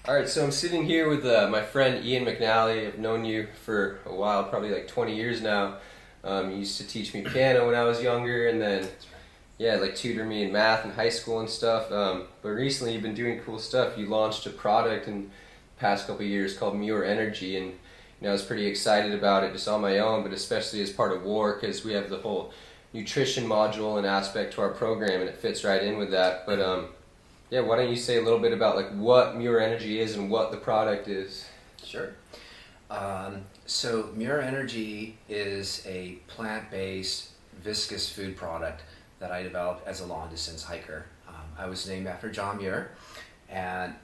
All right, so I'm sitting here with my friend Ian McNally. I've known you for a while, probably like 20 years now. You used to teach me piano when I was younger, and then, yeah, like tutor me in math in high school and stuff. But recently you've been doing cool stuff. You launched a product in the past couple of years called Muir Energy, and I was pretty excited about it just on my own, but especially as part of WAR, because we have the whole nutrition module and aspect to our program, and it fits right in with that. But yeah, why don't you say a little bit about like what Muir Energy is and what the product is? Sure. So Muir Energy is a plant-based viscous food product that I developed as a long-distance hiker. I was named after John Muir, and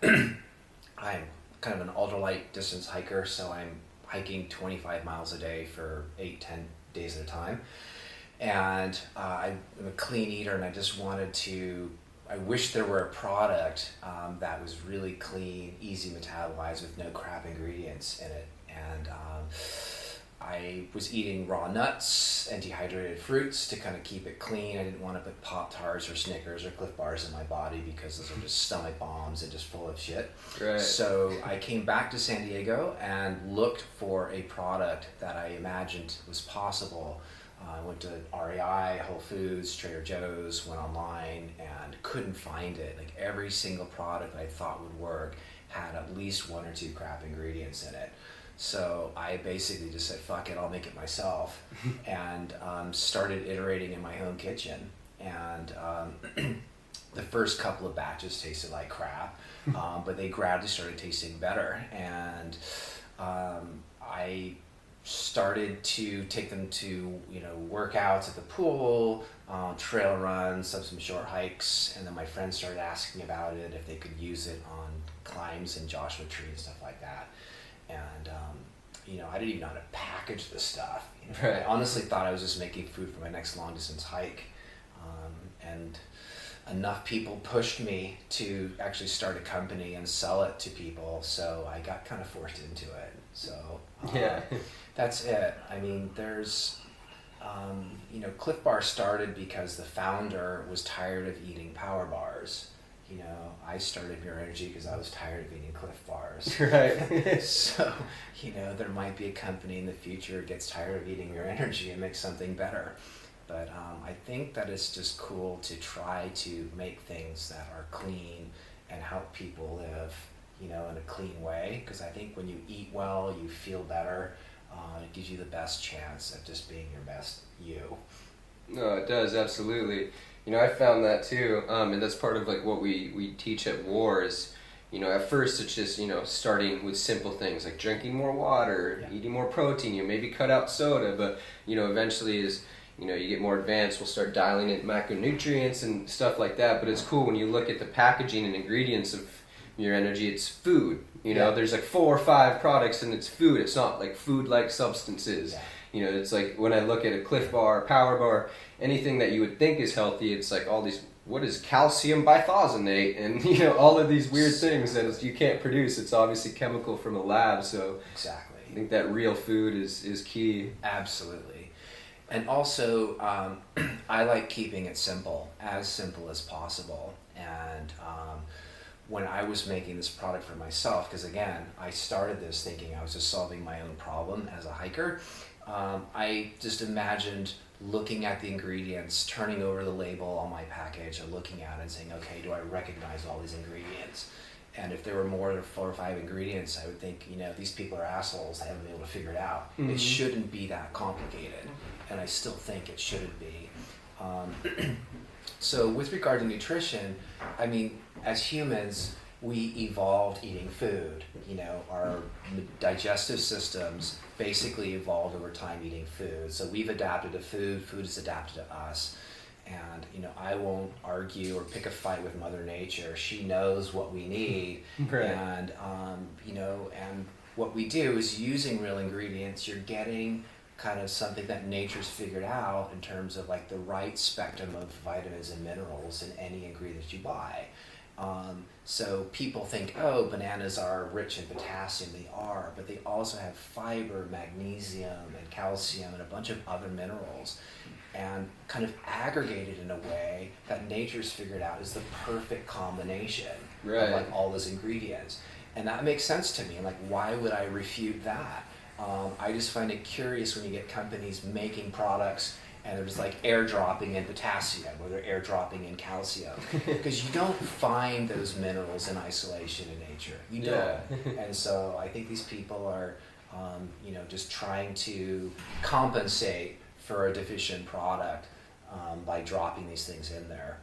I'm kind of an ultralight distance hiker, so I'm hiking 25 miles a day for 8-10 days at a time. And I'm a clean eater, and I wish there were a product that was really clean, easy metabolized with no crap ingredients in it. And I was eating raw nuts and dehydrated fruits to kind of keep it clean. I didn't want to put Pop-Tarts or Snickers or Cliff Bars in my body because those are just stomach bombs and just full of shit. Right. So I came back to San Diego and looked for a product that I imagined was possible. I went to REI, Whole Foods, Trader Joe's, went online, and couldn't find it. Like every single product I thought would work had at least one or two crap ingredients in it. So I basically just said, fuck it, I'll make it myself, and started iterating in my own kitchen. And the first couple of batches tasted like crap, but they gradually started tasting better. And I started to take them to workouts at the pool, trail runs, some short hikes, and then my friends started asking me about it, if they could use it on climbs in Joshua Tree and stuff like that. And I didn't even know how to package the stuff. Right. I honestly thought I was just making food for my next long distance hike, and enough people pushed me to actually start a company and sell it to people, so I got kind of forced into it. So Yeah. that's it. I mean, there's Cliff Bar started because the founder was tired of eating power bars. I started Muir Energy because I was tired of eating Cliff Bars. Right. So, there might be a company in the future that gets tired of eating Muir Energy and makes something better. But I think that it's just cool to try to make things that are clean and help people live, in a clean way. Because I think when you eat well, you feel better. It gives you the best chance of just being your best you. No, it does, absolutely. I found that too, and that's part of like what we teach at WAR is, at first it's just, starting with simple things like drinking more water, Yeah. eating more protein, maybe cut out soda, but, eventually as, you get more advanced, we'll start dialing in macronutrients and stuff like that, but it's cool when you look at the packaging and ingredients of Muir Energy, it's food, Yeah. there's like 4 or 5 products and it's food, it's not like food-like substances. Yeah. It's like when I look at a Cliff Bar, Power Bar, anything that you would think is healthy, it's like all these, what is calcium bithosonate, and all of these weird things that you can't produce. It's obviously chemical from a lab, so Exactly. I think that real food is key. Absolutely. And also, I like keeping it simple as possible. And when I was making this product for myself, because again, I started this thinking I was just solving my own problem as a hiker, I just imagined looking at the ingredients, turning over the label on my package and looking at it and saying, okay, do I recognize all these ingredients? And if there were more than 4 or 5 ingredients, I would think, these people are assholes. They haven't been able to figure it out. Mm-hmm. It shouldn't be that complicated. And I still think it shouldn't be. So with regard to nutrition, I mean, as humans, we evolved eating food. Our digestive systems basically evolved over time eating food. So we've adapted to food, food has adapted to us. And, I won't argue or pick a fight with Mother Nature. She knows what we need. Right. And, and what we do is using real ingredients, you're getting kind of something that nature's figured out in terms of like the right spectrum of vitamins and minerals in any ingredient you buy. So people think, oh, bananas are rich in potassium. They are, but they also have fiber, magnesium, and calcium, and a bunch of other minerals, and kind of aggregated in a way that nature's figured out is the perfect combination Right. of like all those ingredients. And that makes sense to me. I'm like, why would I refute that? I just find it curious when you get companies making products and they're just like airdropping in potassium or they're airdropping in calcium, because you don't find those minerals in isolation in nature. You don't. And so I think these people are, just trying to compensate for a deficient product by dropping these things in there.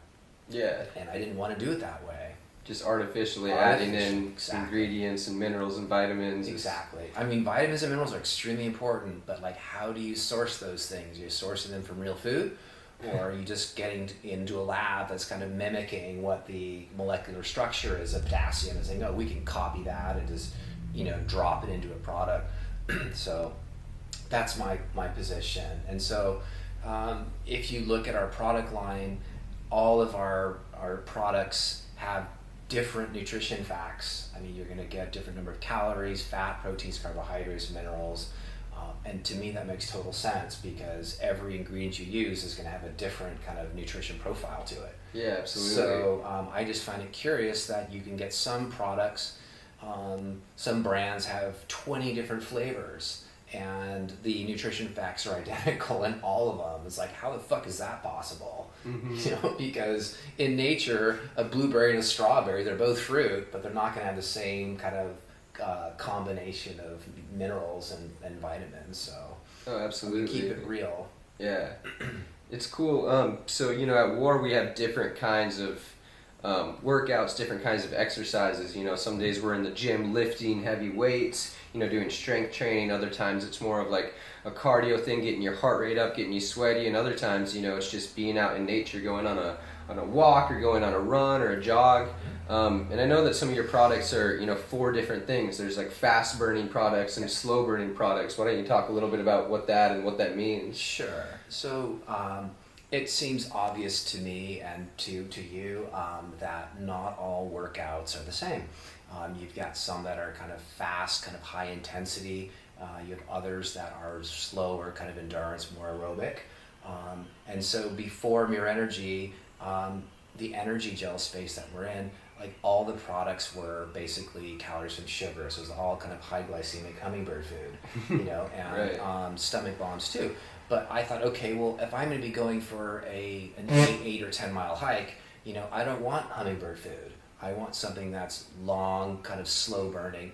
Yeah. And I didn't want to do it that way. Just artificially adding in Exactly. ingredients and minerals and vitamins. Exactly. I mean, vitamins and minerals are extremely important, but like, how do you source those things? Are you sourcing them from real food, or are you just getting into a lab that's kind of mimicking what the molecular structure is of potassium and saying, oh, we can copy that and just, drop it into a product? So that's my position. And so if you look at our product line, all of our products have different nutrition facts. I mean, you're going to get different number of calories, fat, proteins, carbohydrates, minerals. And to me, that makes total sense, because every ingredient you use is going to have a different kind of nutrition profile to it. Yeah, absolutely. So I just find it curious that you can get some products, some brands have 20 different flavors, and the nutrition facts are identical in all of them. It's like, how the fuck is that possible? Mm-hmm. Because in nature, a blueberry and a strawberry, they're both fruit, but they're not going to have the same kind of combination of minerals and vitamins. So absolutely, keep it real. Yeah, it's cool. So at War we have different kinds of workouts, different kinds of exercises. Some days we're in the gym lifting heavy weights, doing strength training. Other times it's more of like a cardio thing, getting your heart rate up, getting you sweaty. And other times, it's just being out in nature, going on a walk or going on a run or a jog. And I know that some of your products are, 4 different things. There's like fast burning products and slow burning products. Why don't you talk a little bit about what that means? Sure. So it seems obvious to me and to you that not all workouts are the same. You've got some that are kind of fast, kind of high intensity. You have others that are slower, kind of endurance, more aerobic. And so before Muir Energy, the energy gel space that we're in, like all the products were basically calories from sugar. So it was all kind of high glycemic hummingbird food, and right. Stomach bombs too. But I thought, okay, well, if I'm going to be going for an 8 or 10 mile hike, I don't want hummingbird food. I want something that's long, kind of slow burning,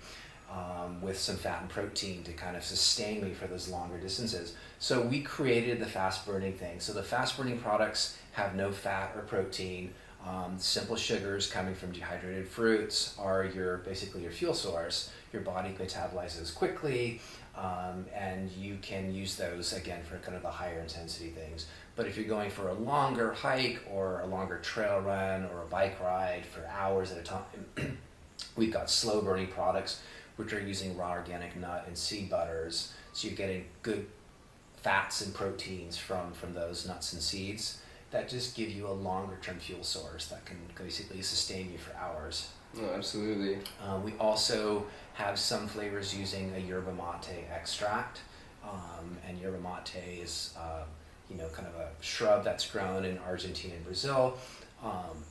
with some fat and protein to kind of sustain me for those longer distances. So we created the fast burning thing. So the fast burning products have no fat or protein. Simple sugars coming from dehydrated fruits are basically your fuel source. Your body metabolizes quickly, and you can use those again for kind of the higher intensity things. But if you're going for a longer hike or a longer trail run or a bike ride for hours at a time, we've got slow burning products which are using raw organic nut and seed butters. So you're getting good fats and proteins from those nuts and seeds that just give you a longer term fuel source that can basically sustain you for hours. Oh, absolutely. We also have some flavors using a yerba mate extract, and yerba mate is kind of a shrub that's grown in Argentina and Brazil.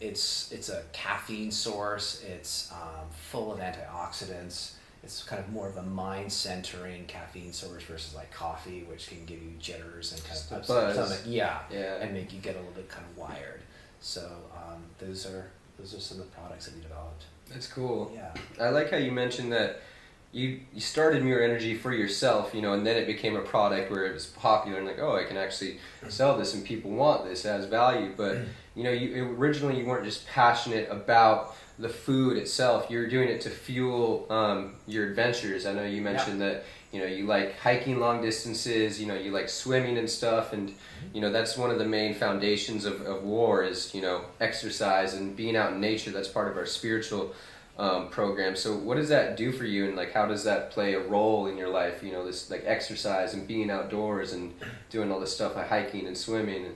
It's a caffeine source. It's full of antioxidants. It's kind of more of a mind-centering caffeine source versus like coffee, which can give you jitters and kind of upset stomach. Yeah, and make you get a little bit kind of wired. So those are some of the products that we developed. That's cool. Yeah, I like how you mentioned that you started Muir Energy for yourself, and then it became a product where it was popular and like, oh, I can actually sell this and people want this, it has value. But you originally you weren't just passionate about the food itself. You're doing it to fuel your adventures. I know you mentioned that you like hiking long distances, you like swimming and stuff, and that's one of the main foundations of War is exercise and being out in nature. That's part of our spiritual program. So what does that do for you, and like how does that play a role in your life, this like exercise and being outdoors and doing all this stuff like hiking and swimming?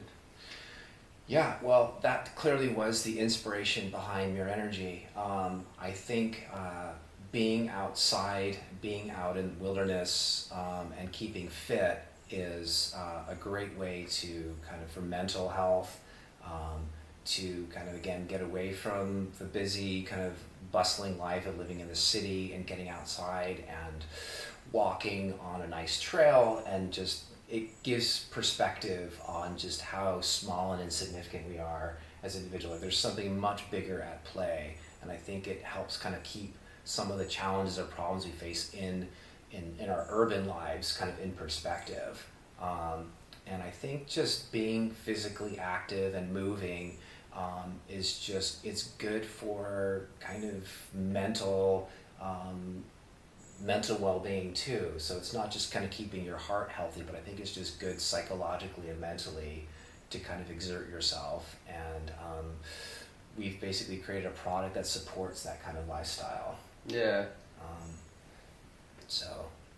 Yeah, well, that clearly was the inspiration behind Muir Energy. I think being outside, being out in the wilderness, and keeping fit is a great way to kind of for mental health, to kind of again get away from the busy kind of bustling life of living in the city and getting outside and walking on a nice trail, and just it gives perspective on just how small and insignificant we are as individuals. There's something much bigger at play, and I think it helps kind of keep some of the challenges or problems we face in our urban lives kind of in perspective. And I think just being physically active and moving it's good for kind of mental well-being too. So it's not just kind of keeping your heart healthy, but I think it's just good psychologically and mentally to kind of exert yourself. And we've basically created a product that supports that kind of lifestyle. Yeah. So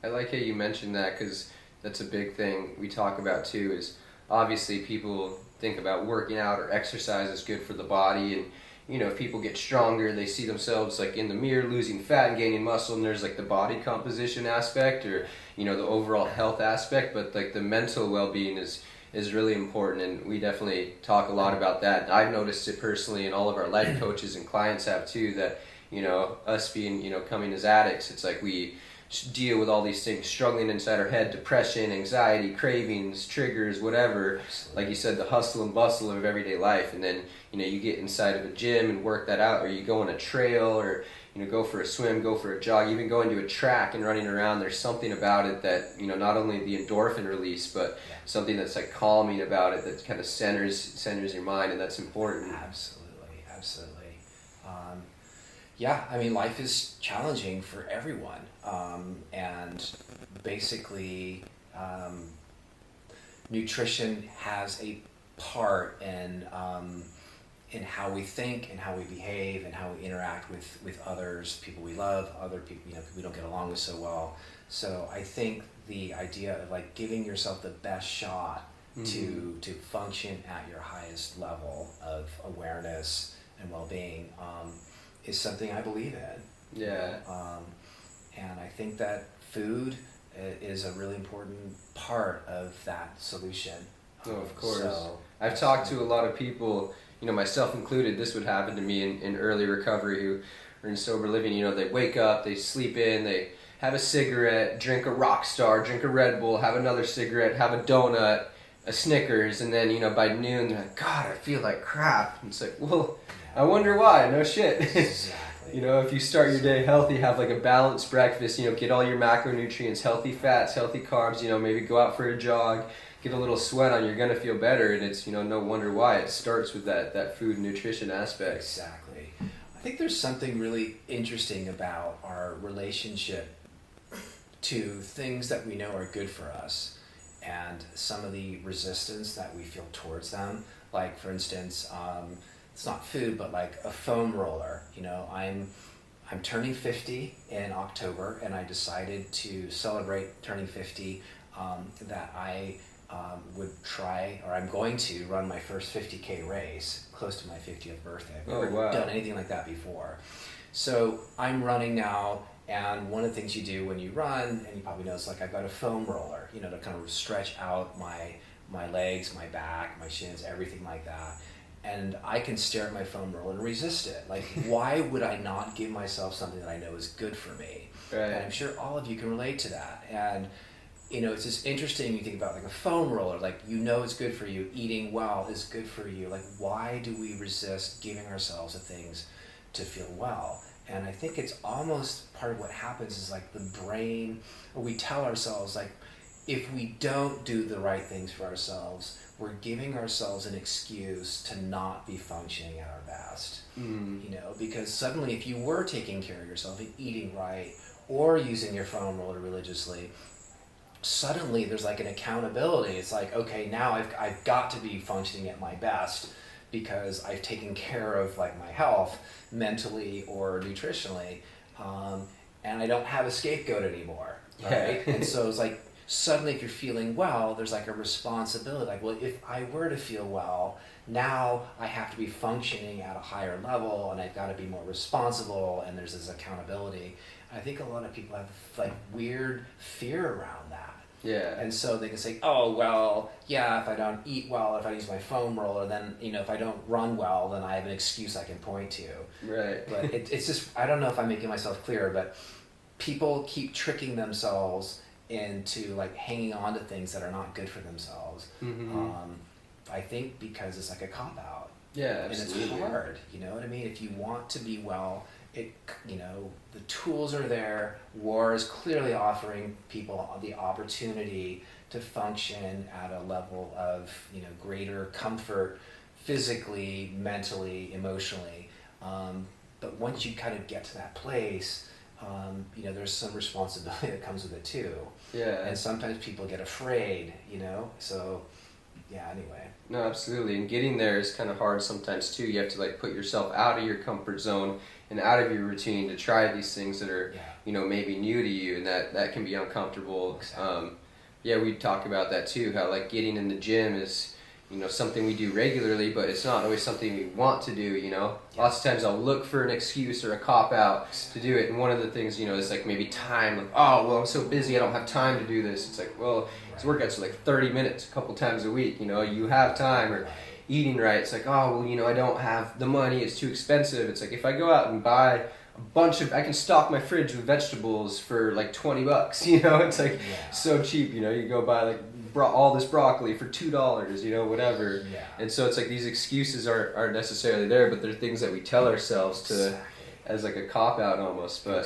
I like how you mentioned that, because that's a big thing we talk about too, is obviously people think about working out or exercise is good for the body, and if people get stronger, they see themselves like in the mirror losing fat and gaining muscle, and there's like the body composition aspect, or the overall health aspect, but like the mental well-being is really important, and we definitely talk a lot about that. I've noticed it personally, and all of our life coaches and clients have too, that us being coming as addicts, it's like we deal with all these things struggling inside our head: depression, anxiety, cravings, triggers, whatever. Like you said, the hustle and bustle of everyday life, and then you get inside of a gym and work that out, or you go on a trail, or go for a swim, go for a jog, even going to a track and running around. There's something about it that not only the endorphin release, but something that's like calming about it, that kind of centers your mind, and that's important. Absolutely. Yeah, I mean, life is challenging for everyone, and basically nutrition has a part in how we think and how we behave and how we interact with others, people we love, other people people we don't get along with so well. So I think the idea of like giving yourself the best shot to function at your highest level of awareness and well-being is something I believe in. Yeah. And I think that food is a really important part of that solution. Oh, of course. So, I've talked to a lot of people, myself included. This would happen to me in early recovery, who are in sober living. They wake up, they sleep in, they have a cigarette, drink a Rockstar, drink a Red Bull, have another cigarette, have a donut, a Snickers, and then by noon they're like, God, I feel like crap. And it's like, well, I wonder why. No shit. Exactly. If you start your day healthy, have like a balanced breakfast, get all your macronutrients, healthy fats, healthy carbs, maybe go out for a jog, get a little sweat on, you're gonna feel better. And it's no wonder why. It starts with that food and nutrition aspect. Exactly. I think there's something really interesting about our relationship to things that we know are good for us, and some of the resistance that we feel towards them. Like, for instance, it's not food, but like a foam roller. I'm turning 50 in October, and I decided to celebrate turning 50 that I would try, or I'm going to run my first 50K race close to my 50th birthday. I've never done anything like that before. So I'm running now, and one of the things you do when you run, and you probably know, is like I've got a foam roller, to kind of stretch out my legs, my back, my shins, everything like that. And I can stare at my foam roller and resist it. Like, why would I not give myself something that I know is good for me? Right. And I'm sure all of you can relate to that. And it's just interesting. You think about like a foam roller, like it's good for you. Eating well is good for you. Like, why do we resist giving ourselves the things to feel well? And I think it's almost part of what happens is like the brain, or we tell ourselves like, if we don't do the right things for ourselves, we're giving ourselves an excuse to not be functioning at our best. Because suddenly if you were taking care of yourself and eating right, or using your foam roller religiously, suddenly there's like an accountability. It's like, okay, now I've got to be functioning at my best because I've taken care of like my health mentally or nutritionally, and I don't have a scapegoat anymore, right? Yeah. And so it's like, suddenly if you're feeling well, there's like a responsibility. Like, well, if I were to feel well, now I have to be functioning at a higher level, and I've got to be more responsible, and there's this accountability. I think a lot of people have like weird fear around that. Yeah. And so they can say, oh, well, yeah, if I don't eat well, if I use my foam roller, then, if I don't run well, then I have an excuse I can point to. Right. But it's just, I don't know if I'm making myself clear, but people keep tricking themselves into like hanging on to things that are not good for themselves. I think because it's like a cop out. Yeah, absolutely. And it's hard, you know what I mean? If you want to be well, the tools are there. War is clearly offering people the opportunity to function at a level of, greater comfort physically, mentally, emotionally. But once you kind of get to that place, there's some responsibility that comes with it too. Yeah. And sometimes people get afraid, so yeah, anyway. No, absolutely. And getting there is kind of hard sometimes too. You have to like put yourself out of your comfort zone and out of your routine to try these things that are, maybe new to you, and that can be uncomfortable. Exactly. We talk about that too, how like getting in the gym is, something we do regularly, but it's not always something we want to do, Lots of times I'll look for an excuse or a cop-out to do it, and one of the things, is like maybe time, like, oh, well, I'm so busy, I don't have time to do this. It's like, well, these workouts are like 30 minutes, a couple times a week, you have time, or eating right, it's like, oh, well, I don't have the money, it's too expensive. It's like, if I go out and buy I can stock my fridge with vegetables for like $20, it's like so cheap, you go buy like all this broccoli for $2, whatever. Yeah. And so it's like these excuses aren't necessarily there, but they're things that we tell ourselves to as like a cop out almost. But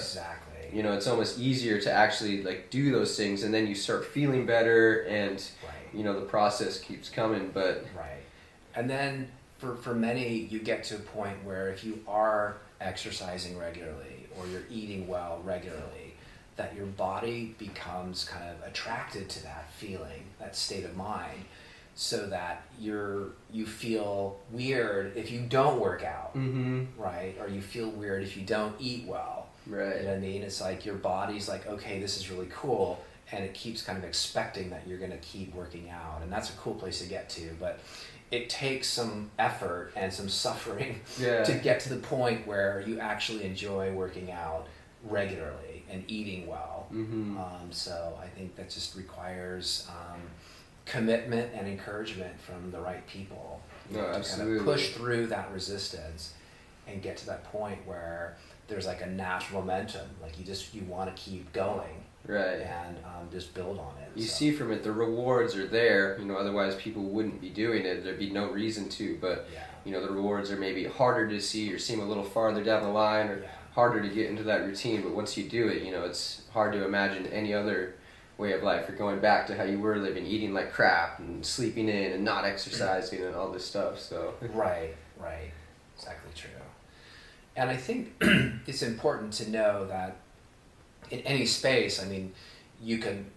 it's almost easier to actually like do those things, and then you start feeling better, and the process keeps coming. But and then for many, you get to a point where if you are exercising regularly or you're eating well regularly, that your body becomes kind of attracted to that feeling, that state of mind, so that you feel weird if you don't work out, right? Or you feel weird if you don't eat well, right? You know what I mean? It's like your body's like, okay, this is really cool, and it keeps kind of expecting that you're going to keep working out, and that's a cool place to get to, but it takes some effort and some suffering to get to the point where you actually enjoy working out regularly and eating well. So I think that just requires commitment and encouragement from the right people to kind of push through that resistance and get to that point where there's like a natural momentum, like you want to keep going. Right. And just build on it. You see from it, the rewards are there, otherwise people wouldn't be doing it. There'd be no reason to, but, the rewards are maybe harder to see or seem a little farther down the line, or harder to get into that routine. But once you do it, it's hard to imagine any other way of life, or going back to how you were living, eating like crap and sleeping in and not exercising and all this stuff. So Right. Exactly true. And I think it's important to know that in any space, I mean, you can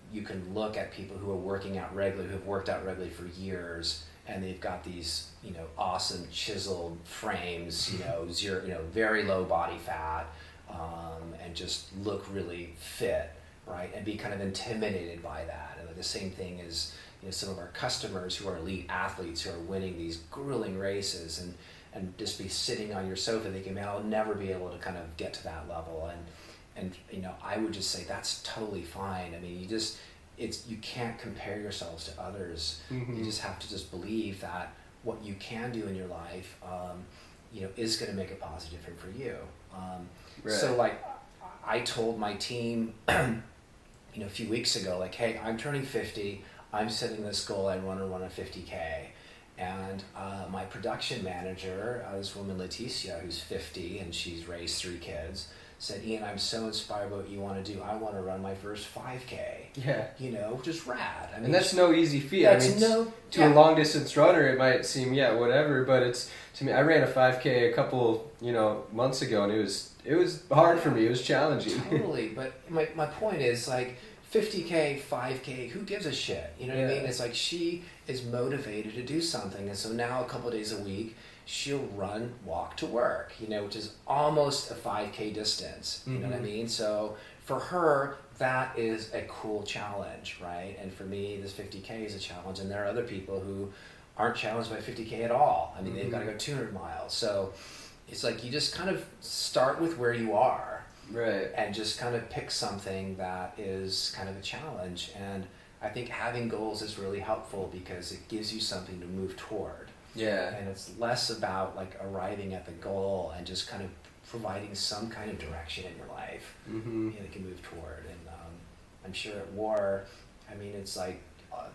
look at people who are working out regularly, who have worked out regularly for years, and they've got these, awesome chiseled frames, zero, very low body fat, and just look really fit, right? And be kind of intimidated by that. And the same thing is, some of our customers who are elite athletes who are winning these grueling races, and just be sitting on your sofa thinking, man, I'll never be able to kind of get to that level. And I would just say that's totally fine. I mean, you can't compare yourselves to others. You just have to just believe that what you can do in your life, is going to make a positive difference for you. So like, I told my team, a few weeks ago, like, hey, I'm turning 50. I'm setting this goal. I want to run a 50K. And my production manager, this woman Leticia, who's 50 and she's raised 3 kids, said, Ian, I'm so inspired by what you want to do. I want to run my first 5K. Yeah. Which is rad. I mean, and that's no easy feat. To a long distance runner, it might seem, whatever, but it's, to me, I ran a 5K a couple, months ago, and it was hard for me. It was challenging. Totally. But my point is, like, 50K, 5K, who gives a shit? You know what I mean? It's like she is motivated to do something. And so now a couple of days a week, she'll walk to work, which is almost a 5K distance. You know what I mean? So for her, that is a cool challenge, right? And for me, this 50K is a challenge. And there are other people who aren't challenged by 50K at all. I mean, they've got to go 200 miles. So it's like you just kind of start with where you are. Right. And just kind of pick something that is kind of a challenge. And I think having goals is really helpful because it gives you something to move toward. Yeah. And it's less about like arriving at the goal and just kind of providing some kind of direction in your life that you can move toward. And I'm sure at war, I mean, it's like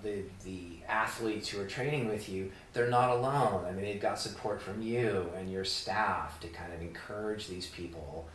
the athletes who are training with you, they're not alone. I mean, they've got support from you and your staff to kind of encourage these people,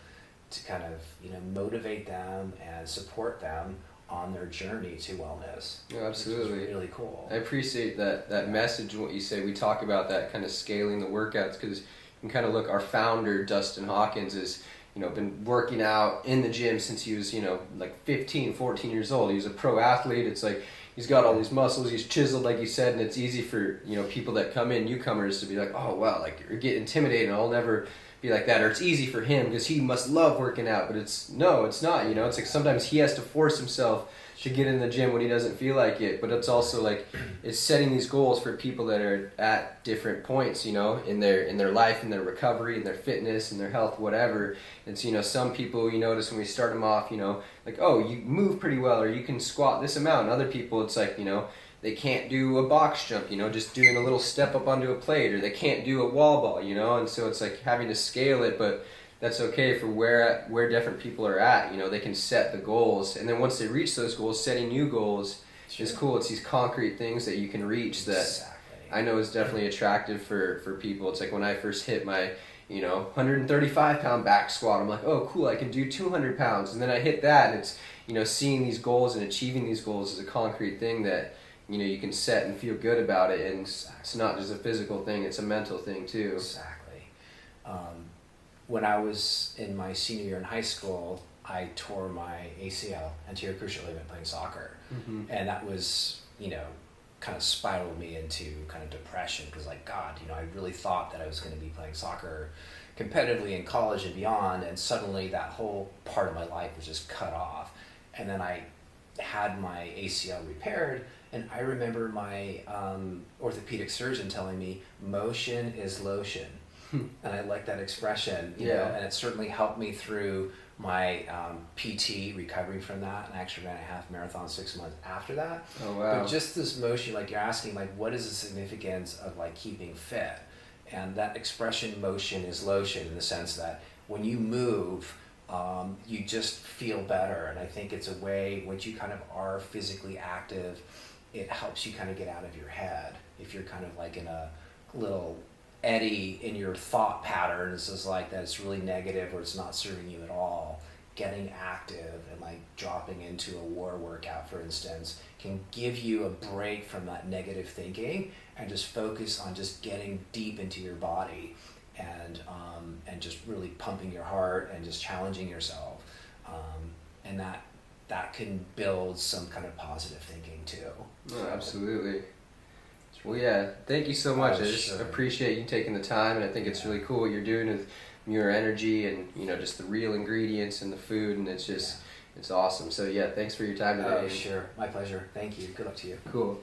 to kind of, you know, motivate them and support them on their journey to wellness. Yeah, absolutely. Which is really cool. I appreciate that message and what you say. We talk about that kind of scaling the workouts, because you can kind of look, our founder, Dustin Hawkins, is, you know, been working out in the gym since he was, you know, like 15, 14 years old. He was a pro athlete. It's like, he's got all these muscles, he's chiseled, like you said, and it's easy for, you know, people that come in, newcomers, to be like, oh, wow, like, or get intimidated, I'll never be like that. Or it's easy for him because he must love working out, but it's not, you know. It's like sometimes he has to force himself to get in the gym when he doesn't feel like it. But it's also like, it's setting these goals for people that are at different points, you know, in their life, in their recovery, in their fitness, in their health, whatever. It's, you know, some people, you notice when we start them off, you know, like, oh, you move pretty well, or you can squat this amount. And other people, it's like, you know, they can't do a box jump, you know, just doing a little step up onto a plate, or they can't do a wall ball, you know. And so it's like having to scale it, but that's okay for where different people are at. You know, they can set the goals, and then once they reach those goals, setting new goals is cool. It's these concrete things that you can reach that I know is definitely attractive for people. It's like when I first hit my, you know, 135 pound back squat, I'm like, oh cool, I can do 200 pounds. And then I hit that, and it's, you know, seeing these goals and achieving these goals is a concrete thing that, you know, you can set and feel good about it. And it's not just a physical thing, it's a mental thing too. Exactly. When I was in my senior year in high school, I tore my ACL, anterior cruciate ligament, playing soccer. And that was, you know, kind of spiraled me into kind of depression, because like, God, you know, I really thought that I was going to be playing soccer competitively in college and beyond, and suddenly that whole part of my life was just cut off. And then I had my ACL repaired, and I remember my orthopedic surgeon telling me, motion is lotion. And I like that expression, you know, and it certainly helped me through my PT, recovering from that, and I actually ran a half marathon 6 months after that. Oh, wow. But just this motion, like you're asking, like, what is the significance of like keeping fit? And that expression, motion is lotion, in the sense that when you move, you just feel better. And I think it's a way, once you kind of are physically active, it helps you kind of get out of your head. If you're kind of like in a little eddy in your thought patterns, is like that it's really negative or it's not serving you at all, getting active and like dropping into a war workout, for instance, can give you a break from that negative thinking and just focus on just getting deep into your body and just really pumping your heart and just challenging yourself, and that can build some kind of positive thinking too. Oh, absolutely. Well, yeah, thank you so much. I just appreciate you taking the time, and I think it's really cool what you're doing with Muir Energy, and, you know, just the real ingredients and the food, and it's just, it's awesome. So yeah, thanks for your time today. Oh, sure. My pleasure. Thank you. Good luck to you. Cool.